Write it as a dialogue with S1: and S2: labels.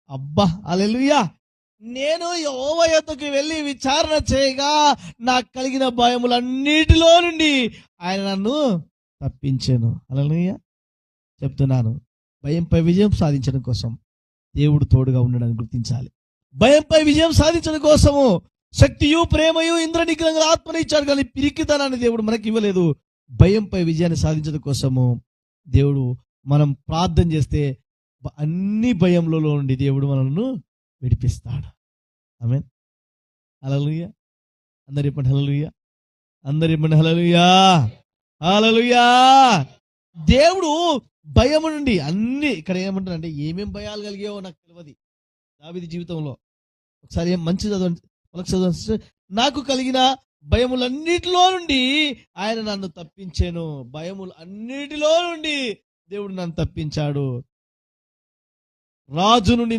S1: అబ్బా హల్లెలూయా. నేను యెహోవా యొద్దకు వెళ్ళి విచారణ చేయగా నాకు కలిగిన భయములన్నిటిలో నుండి ఆయన నన్ను తప్పించాను. హల్లెలూయా. చెప్తున్నాను, భయంపై విజయం సాధించడం కోసం దేవుడు తోడుగా ఉండడానికి గుర్తించాలి. భయంపై విజయం సాధించడం కోసము శక్తియు ప్రేమయు ఇంద్రనిగ్రహంగా ఆత్మని ఇచ్చాడు, కానీ పిరికితనాన్ని దేవుడు మనకి ఇవ్వలేదు. భయంపై విజయాన్ని సాధించడం కోసము దేవుడు, మనం ప్రార్థన చేస్తే అన్ని భయములలో నుండి దేవుడు మనల్ని విడిపిస్తాడు. ఆమేన్. హల్లెలూయా. అందరూ చెప్పండి హల్లెలూయా. అందరూ చెప్పండి హల్లెలూయా. హల్లెలూయా. దేవుడు భయము నుండి అన్ని, ఇక్కడ ఏమంటారంటే ఏమేం భయాలు కలిగాయో నాకు తెలియదు దావీదు జీవితంలో. ఒకసారి ఏం మంచి చదవండి, మనకు చదవండి. నాకు కలిగిన భయములన్నిటిలో నుండి ఆయన నన్ను తప్పించాను. భయములు అన్నిటిలో నుండి దేవుడు నన్ను తప్పించాడు. రాజు నుండి